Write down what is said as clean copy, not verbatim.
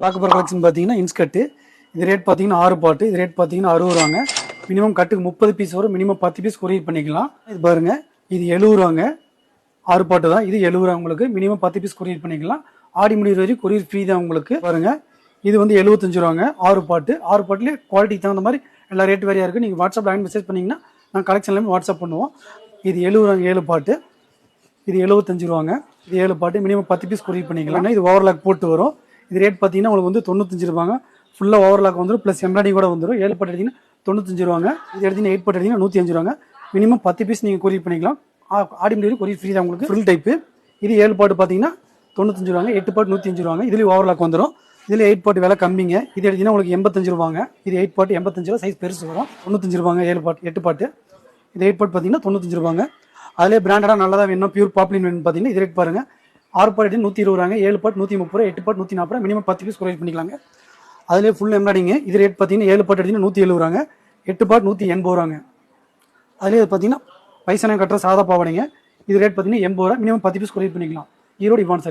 பார்க்க போகிற கலெக்ஷன் பார்த்தீங்கன்னா இன்ஸ்கட்டு. இது ரேட் பார்த்தீங்கன்னா 6 பாட்டு. இது ரேட் பார்த்தீங்கன்னா 60 ரூபாங்க. மினிமம் கட்டுக்கு 30 பீஸ் வரும். மினிமம் 10 பீஸ் கொரியர் பண்ணிக்கலாம். இது பாருங்க, இது 70 ரூபாங்க. 6 பாட்டு தான். இது 70 ரூபா உங்களுக்கு. மினிமம் 10 பீஸ் கொரியர் பண்ணிக்கலாம். ஆடி முடிவு வரைக்கும் கொரியர் ஃப்ரீ தான் உங்களுக்கு. பாருங்க, இது வந்து 75 ரூபாங்க. 6 பாட்டு. 6 பாட்டுலேயே குவாலிட்டிக்கு தகுந்த மாதிரி எல்லா ரேட் வேறையாக இருக்குது. நீங்கள் வாட்ஸ்அப்பில் லைன் மெசேஜ் பண்ணிங்கன்னா நாங்கள் கலெக்ஷன் எல்லாமே வாட்ஸ்அப் பண்ணுவோம். இது 70 ரூபாங்க 7 பாட்டு. இது 75 ரூபாங்க. இது 7 பாட்டு. மினிமம் 10 பீஸ் கொரியர் பண்ணிக்கலாம். இது ஓவர்லாக் போட்டு வரும். இது ரேட் பார்த்தீங்கன்னா உங்களுக்கு வந்து 95 ரூபாங்க. ஃபுல்லாக ஓவர்லாக் வந்துடும், ப்ளஸ் எம்ப்ராய்டிங் கூட வந்துடும். 7 பாட்டு எடுத்தீங்கன்னா 95 ரூபாங்க. இது எடுத்தீங்கன்னா 8 பாட்டு எடுத்தீங்கன்னா 105 ரூபாங்க. மினிமம் 10 பீஸ் நீங்கள் கொரியர் பண்ணிக்கலாம். ஆடி முடிவு கொரியர் ஃப்ரீ தான் உங்களுக்கு. Full type. இது 7 பாட்டு பார்த்தீங்கன்னா 95 ரூபாங்க. 8 பாட்டு 105 ரூபாங்க. இதுலேயும் ஓவர்லாக் வந்துடும். இதில் 8 பாட்டு விலை கம்மிங்க. இது எடுத்தீங்கன்னா உங்களுக்கு 85 ரூபாங்க. இது 8 பாட்டு 85 ரூபா. சைஸ் பெருசு வரும். 95 ரூபாங்க. 7 பாட்டு 8 பாட்டு. இது 8 பாட்டு பார்த்தீங்கன்னா 95 ரூபாங்க. அதிலே பிராண்டடாக நல்லதாக வேணும், பியூர் பாப்லின் வேணும் பார்த்தீங்கன்னா இது ரேட் பாருங்கள். 6 பாட்டு 120 ரூபாங்க. 7 பாட்டு 130 ரூபா. 8 பாட்டு 140 ரூபா. மினிமம் 10 பீஸ் கொரியர் பண்ணிக்கலாங்க. அதிலே ஃபுல் எம்ப்ராய்டிங்க. இது ரேட் பார்த்தீங்கன்னா 7 பாட்டு எடுத்தீங்கன்னா 170 ரூபாங்க. 8 பாட்டு 180 ரூபாங்க. அதிலே பார்த்தீங்கன்னா பைசனை கட்டுற சாதா பாவாடைங்க. இது ரேட் பார்த்தீங்கன்னா 80 ரூபா. மினிமம் 10 பீஸ் கொரியர் பண்ணிக்கலாம். ஈரோடு இவான் சாரீஸ்.